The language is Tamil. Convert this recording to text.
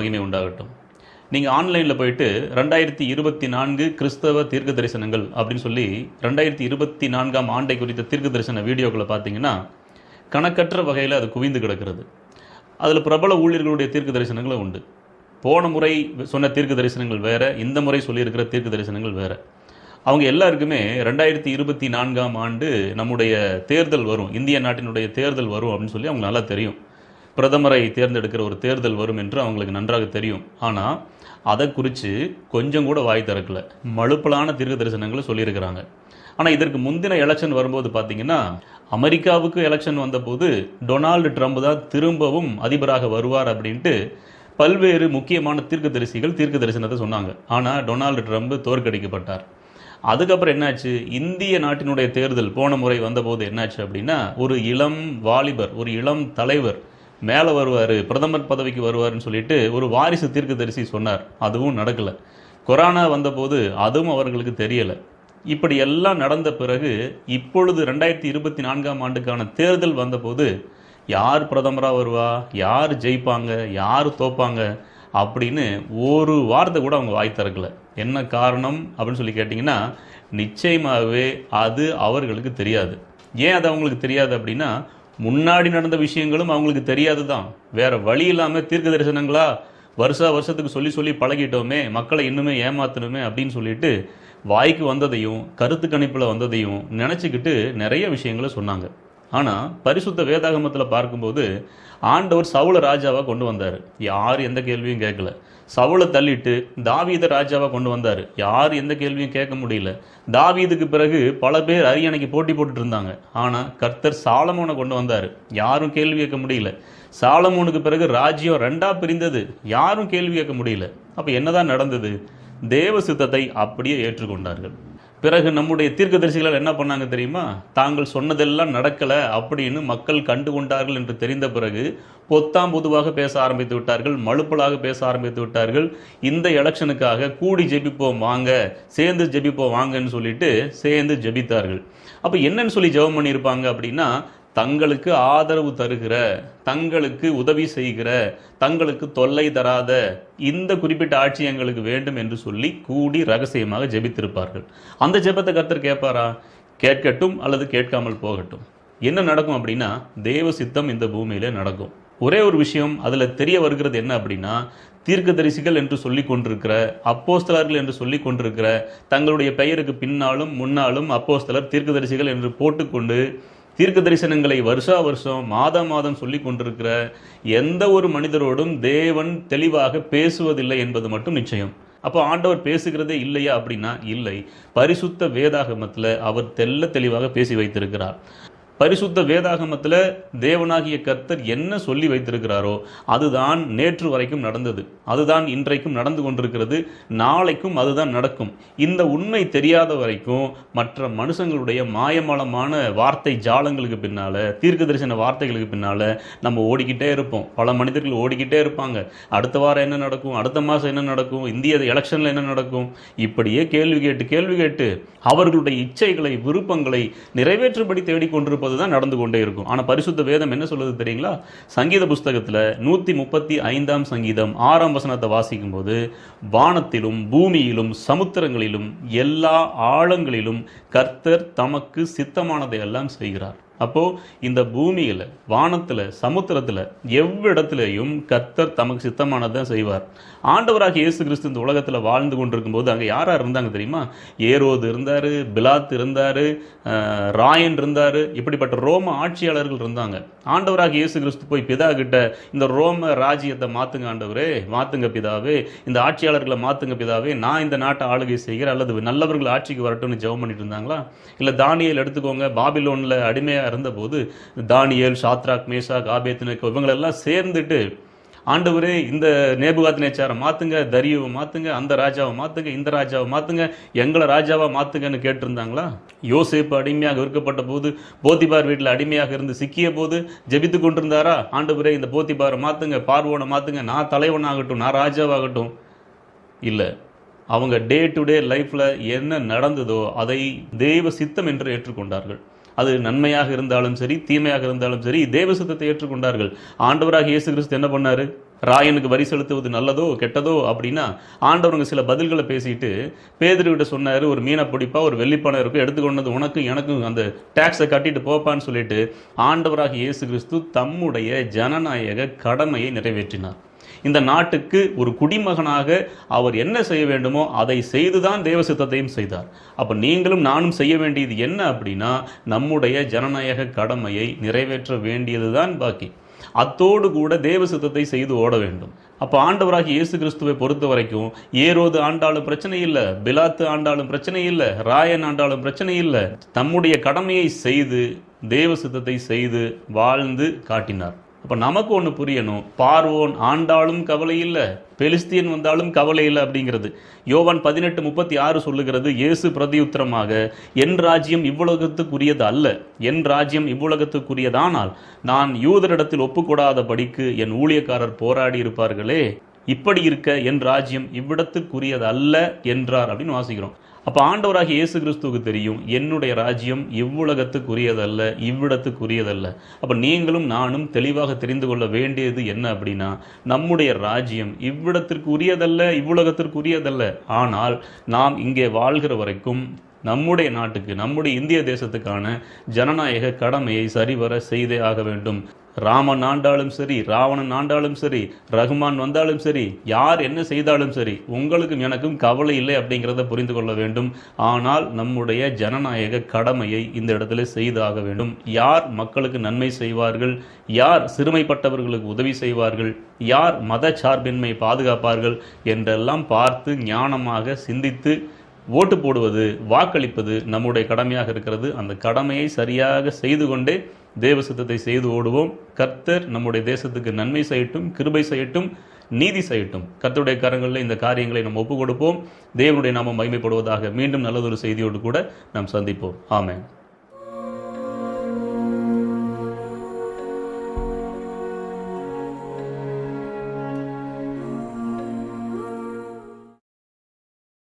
மகிமை உண்டாகட்டும். நீங்கள் ஆன்லைனில் போயிட்டு 2024 கிறிஸ்தவ தீர்க்க தரிசனங்கள் அப்படின்னு சொல்லி 2024ஆம் ஆண்டை குறித்த தீர்க்க தரிசன வீடியோக்களை பார்த்தீங்கன்னா கணக்கற்ற வகையில் அது குவிந்து கிடக்கிறது. அதில் பிரபல ஊழியர்களுடைய தீர்க்க தரிசனங்களும் உண்டு. போன முறை சொன்ன தீர்க்க தரிசனங்கள் வேறு, இந்த முறை சொல்லியிருக்கிற தீர்க்க தரிசனங்கள் வேறு. அவங்க எல்லாருக்குமே 2024ஆம் ஆண்டு நம்முடைய தேர்தல் வரும், இந்திய நாட்டினுடைய தேர்தல் வரும் அப்படின்னு சொல்லி அவங்க நல்லா தெரியும். பிரதமரை தேர்ந்தெடுக்கிற ஒரு தேர்தல் வரும் என்று அவங்களுக்கு நன்றாக தெரியும். ஆனால் அதை குறித்து கொஞ்சம் கூட வாய் திறக்கல. மழுப்பலான தீர்க்க தரிசனங்களை சொல்லியிருக்கிறாங்க. ஆனால் இதற்கு முந்தின எலெக்ஷன் வரும்போது பார்த்தீங்கன்னா, அமெரிக்காவுக்கு எலெக்ஷன் வந்தபோது டொனால்டு ட்ரம்ப் தான் திரும்பவும் அதிபராக வருவார் அப்படின்ட்டு பல்வேறு முக்கியமான தீர்க்க தரிசனத்தை சொன்னாங்க. ஆனால் டொனால்டு ட்ரம்ப் தோற்கடிக்கப்பட்டார். அதுக்கப்புறம் என்னாச்சு, இந்திய நாட்டினுடைய தேர்தல் போன முறை வந்தபோது என்னாச்சு அப்படின்னா, ஒரு இளம் வாலிபர், ஒரு இளம் தலைவர் மேலே வருவார், பிரதமர் பதவிக்கு வருவார்னு சொல்லிட்டு ஒரு வாரிசு தீர்க்கதரிசி சொன்னார். அதுவும் நடக்கலை. கொரோனா வந்தபோது அதுவும் அவர்களுக்கு தெரியலை. இப்படி எல்லாம் நடந்த பிறகு இப்பொழுது 2024ஆம் ஆண்டுக்கான தேர்தல் வந்தபோது யார் பிரதமராக வருவா, யார் ஜெயிப்பாங்க, யார் தோப்பாங்க அப்படின்னு ஒரு வார்த்தை கூட அவங்க வாய் திறக்கலை. என்ன காரணம் அப்படின்னு சொல்லி கேட்டிங்கன்னா, நிச்சயமாகவே அது அவர்களுக்கு தெரியாது. ஏன் அது அவங்களுக்கு தெரியாது அப்படின்னா, முன்னாடி நடந்த விஷயங்களும் அவங்களுக்கு தெரியாது தான். வேறு வழி இல்லாமல் தீர்க்க தரிசனங்களா வருஷத்துக்கு சொல்லி பழகிட்டோமே, மக்களை இன்னுமே ஏமாற்றணுமே அப்படின்னு சொல்லிட்டு வாய்க்கு வந்ததையும் கருத்து கணிப்பில் வந்ததையும் நினச்சிக்கிட்டு நிறைய விஷயங்களை சொன்னாங்க. ஆனால் பரிசுத்த வேதாகமத்தில் பார்க்கும்போது ஆண்டவர் சவுல ராஜாவாக கொண்டு வந்தார். யார் எந்த கேள்வியும் கேட்கல. சவுலை தள்ளிட்டு தாவீத ராஜாவாக கொண்டு வந்தார். யார் எந்த கேள்வியும் கேட்க முடியல. தாவீதுக்கு பிறகு பல பேர் அரியணைக்கு போட்டி போட்டுட்டு இருந்தாங்க. ஆனால் கர்த்தர் சாலமோனை கொண்டு வந்தார். யாரும் கேள்வி கேட்க முடியல. சாலமோனுக்கு பிறகு ராஜ்யம் ரெண்டா பிரிந்தது. யாரும் கேள்வி கேட்க முடியல. அப்போ என்னதான் நடந்தது? தேவ சித்தத்தை அப்படியே ஏற்றுக்கொண்டார்கள். பிறகு நம்முடைய தீர்க்கதரிசிகள் என்ன பண்ணாங்க தெரியுமா? தாங்கள் சொன்னதெல்லாம் நடக்கலை அப்படின்னு மக்கள் கண்டு கொண்டார்கள் என்று தெரிந்த பிறகு பொத்தாம் பொதுவாக பேச ஆரம்பித்து விட்டார்கள், மழுப்பலாக பேச ஆரம்பித்து விட்டார்கள். இந்த எலெக்ஷனுக்காக கூடி ஜெபிப்போம் வாங்க, சேர்ந்து ஜெபிப்போம் வாங்கன்னு சொல்லிட்டு சேர்ந்து ஜெபித்தார்கள். அப்போ என்னன்னு சொல்லி ஜெபம் பண்ணியிருப்பாங்க அப்படின்னா, தங்களுக்கு ஆதரவு தருகிற, தங்களுக்கு உதவி செய்கிற, தங்களுக்கு தொல்லை தராத இந்த குறிப்பிட்ட ஆட்சி எங்களுக்கு வேண்டும் என்று சொல்லி கூடி ரகசியமாக ஜெபித்திருப்பார்கள். அந்த ஜெபத்தை கர்த்தர் கேட்பாரா? கேட்கட்டும் அல்லது கேட்காமல் போகட்டும். என்ன நடக்கும் அப்படின்னா, தேவ சித்தம் இந்த பூமியில நடக்கும். ஒரே ஒரு விஷயம் அதில் தெரிய வருகிறது என்ன அப்படின்னா, தீர்க்கதரிசிகள் என்று சொல்லி கொண்டிருக்கிற, அப்போஸ்தலர்கள் என்று சொல்லி கொண்டிருக்கிற, தங்களுடைய பெயருக்கு பின்னாலும் முன்னாலும் அப்போஸ்தலர் தீர்க்கதரிசிகள் என்று போட்டுக்கொண்டு தீர்க்க தரிசனங்களை வருஷம் மாதம் சொல்லி கொண்டிருக்கிற எந்த ஒரு மனிதரோடும் தேவன் தெளிவாக பேசுவதில்லை என்பது மட்டும் நிச்சயம். அப்போ ஆண்டவர் பேசுகிறதே இல்லையா அப்படின்னா இல்லை. பரிசுத்த வேதாகமத்தில் அவர் தெளிவாக பேசி வைத்திருக்கிறார். பரிசுத்த வேதாகமத்தில் தேவனாகிய கர்த்தர் என்ன சொல்லி வைத்திருக்கிறாரோ அதுதான் நேற்று வரைக்கும் நடந்தது, அதுதான் இன்றைக்கும் நடந்து கொண்டிருக்கிறது, நாளைக்கும் அதுதான் நடக்கும். இந்த உண்மை தெரியாத வரைக்கும் மற்ற மனுஷங்களுடைய மாயமாலமான வார்த்தை ஜாலங்களுக்கு பின்னால், தீர்க்க தரிசன வார்த்தைகளுக்கு பின்னால் நம்ம ஓடிக்கிட்டே இருப்போம். பல மனிதர்கள் ஓடிக்கிட்டே இருப்பாங்க. அடுத்த வாரம் என்ன நடக்கும், அடுத்த மாதம் என்ன நடக்கும், இந்திய எலெக்ஷனில் என்ன நடக்கும், இப்படியே கேள்வி கேட்டு அவர்களுடைய இச்சைகளை விருப்பங்களை நிறைவேற்றும்படி தேடிக்கொண்டிருப்பது தான் நடந்து கொண்டே இருக்கும். ஆனால் பரிசுத்த வேதம் என்ன சொல்லுது தெரியுங்களா? சங்கீத புஸ்தகத்தில் 135ஆம் சங்கீதம் 6ஆம் வசனத்தை வாசிக்கும் போது, வானத்திலும் பூமியிலும் சமுத்திரங்களிலும் எல்லா ஆழங்களிலும் கர்த்தர் தமக்கு சித்தமானதை எல்லாம் செய்கிறார். அப்போ இந்த பூமியில், வானத்தில், சமுத்திரத்தில் எவ்விடத்திலையும் கர்த்தர் தமக்கு சித்தமானதான் செய்வார். ஆண்டவராக இயேசு கிறிஸ்து இந்த உலகத்தில் வாழ்ந்து கொண்டிருக்கும் போது அங்கே யார் இருந்தாங்க தெரியுமா? ஏரோது இருந்தார், பிலாத் இருந்தார், ராயன் இருந்தார். இப்படிப்பட்ட ரோம ஆட்சியாளர்கள் இருந்தாங்க. ஆண்டவராக இயேசு கிறிஸ்து போய் பிதா கிட்ட, இந்த ரோம ராஜ்யத்தை மாற்றுங்க ஆண்டவரே, மாற்றுங்க பிதாவே, இந்த ஆட்சியாளர்களை மாற்றுங்க பிதாவே, நான் இந்த நாட்டை ஆளுகை செய்கிறேன், அல்லது நல்லவர்கள் ஆட்சிக்கு வரட்டும்னு ஜெபம் பண்ணிட்டு இருந்தாங்களா? இல்லை தானியேல் எடுத்துக்கோங்க, பாபிலோனில் அடிமையாக இருந்தபோது தானியேல், சாத்ராக், மேஷாக், ஆபேத்நேகோ இவங்களெல்லாம் சேர்ந்துட்டு, ஆண்டவரே இந்த நேபுகாத்நேச்சாரை மாற்றுங்க, தரியுவை மாற்றுங்க, அந்த ராஜாவை மாற்றுங்க, இந்த ராஜாவை மாற்றுங்க, எங்களை ராஜாவை மாற்றுங்கன்னு கேட்டிருந்தாங்களா? யோசேப்பு அடிமையாக விற்கப்பட்ட போது, போத்திபார் வீட்டில் அடிமையாக இருந்து சிக்கிய போது ஜெபித்து கொண்டிருந்தாரா? ஆண்டவரே இந்த போத்திபாரை மாற்றுங்க, பார்வோனை மாற்றுங்க, நான் தலைவனாகட்டும், நான் ராஜாவாகட்டும்? இல்லை. அவங்க டே டு டே லைஃப்பில் என்ன நடந்ததோ அதை தெய்வ சித்தம் என்று ஏற்றுக்கொண்டார்கள். அது நன்மையாக இருந்தாலும் சரி, தீமையாக இருந்தாலும் சரி, தேவ சித்தத்தை ஏற்றுக்கொண்டார்கள். ஆண்டவராக இயேசு கிறிஸ்து என்ன பண்ணாரு? ராயனுக்கு வரி செலுத்துவது நல்லதோ கெட்டதோ அப்படின்னா ஆண்டவருங்க சில பதில்களை பேசிட்டு பேதுருவிட்ட சொன்னார், ஒரு மீனை பிடிப்பா, ஒரு வெள்ளிப்பணம் இருக்கும், எடுத்துக்கொண்டது உனக்கும் எனக்கும் அந்த டேக்ஸை கட்டிட்டு போப்பான்னு சொல்லிட்டு ஆண்டவராக இயேசு கிறிஸ்து தம்முடைய ஜனநாயக கடமையை நிறைவேற்றினார். இந்த நாட்டுக்கு ஒரு குடிமகனாக அவர் என்ன செய்ய வேண்டுமோ அதை செய்துதான் தேவ சித்தத்தையும் செய்தார். அப்போ நீங்களும் நானும் செய்ய வேண்டியது என்ன அப்படின்னா, நம்முடைய ஜனநாயக கடமையை நிறைவேற்ற வேண்டியதுதான் பாக்கி. அத்தோடு கூட தேவ சித்தத்தை செய்து ஓட வேண்டும். அப்போ ஆண்டவராகிய இயேசு கிறிஸ்துவை பொறுத்த வரைக்கும் ஏரோது ஆண்டாலும் பிரச்சனை இல்லை, பிலாத்து ஆண்டாலும் பிரச்சனை இல்லை, ராயன் ஆண்டாலும் பிரச்சனை இல்லை. தம்முடைய கடமையை செய்து தேவ சித்தத்தை செய்து வாழ்ந்து காட்டினார். அப்போ நமக்கு ஒன்று புரியணும், பார்வோன் ஆண்டாலும் கவலை இல்லை, பெலிஸ்தியன் வந்தாலும் கவலை இல்லை அப்படிங்கிறது. யோவான் 18:36 சொல்லுகிறது, இயேசு பிரதியுத்தரமாக, என் ராஜ்யம் இவ்வுலகத்துக்குரியது அல்ல, என் ராஜ்யம் இவ்வுலகத்துக்குரியதானால் நான் யூதரிடத்தில் ஒப்புக்கூடாத படிக்கு என் ஊழியக்காரர் போராடி இருப்பார்களே, இப்படி இருக்க என் ராஜ்யம் இவ்விடத்துக்குரியது அல்ல என்றார் அப்படின்னு வாசிக்கிறோம். அப்போ ஆண்டவராகிய இயேசு கிறிஸ்துவுக்கு தெரியும், என்னுடைய ராஜ்யம் இவ்வுலகத்துக்குரியதல்ல, இவ்விடத்துக்குரியதல்ல. அப்போ நீங்களும் நானும் தெளிவாக தெரிந்து கொள்ள வேண்டியது என்ன அப்படின்னா, நம்முடைய ராஜ்யம் இவ்விடத்திற்கு உரியதல்ல, இவ்வுலகத்திற்கு உரியதல்ல. ஆனால் நாம் இங்கே வாழ்கிற வரைக்கும் நம்முடைய நாட்டுக்கு, நம்முடைய இந்திய தேசத்துக்கான ஜனநாயக கடமையை சரிவர செய்தே ஆக வேண்டும். ராமன் ஆண்டாலும் சரி, ராவணன் ஆண்டாலும் சரி, ரகுமான் வந்தாலும் சரி, யார் என்ன செய்தாலும் சரி, உங்களுக்கும் எனக்கும் கவலை இல்லை அப்படிங்கிறத புரிந்து கொள்ள வேண்டும். ஆனால் நம்முடைய ஜனநாயக கடமையை இந்த இடத்துல செய்தாக வேண்டும். யார் மக்களுக்கு நன்மை செய்வார்கள், யார் சிறுமைப்பட்டவர்களுக்கு உதவி செய்வார்கள், யார் மத சார்பின்மை பாதுகாப்பார்கள் என்றெல்லாம் பார்த்து ஞானமாக சிந்தித்து ஓட்டு போடுவது, வாக்களிப்பது நம்முடைய கடமையாக இருக்கிறது. அந்த கடமையை சரியாக செய்து கொண்டே தேவ சித்தத்தை செய்து ஓடுவோம். கர்த்தர் நம்முடைய தேசத்துக்கு நன்மை செய்யட்டும், கிருபை செய்யட்டும், நீதி செய்யட்டும். கர்த்தருடைய கரங்களில் இந்த காரியங்களை நாம் ஒப்புக் கொடுப்போம். தேவனுடைய நாமம் மகிமைப்படுவதாக. மீண்டும் நல்லதொரு செய்தியோடு கூட நாம் சந்திப்போம். ஆமென்.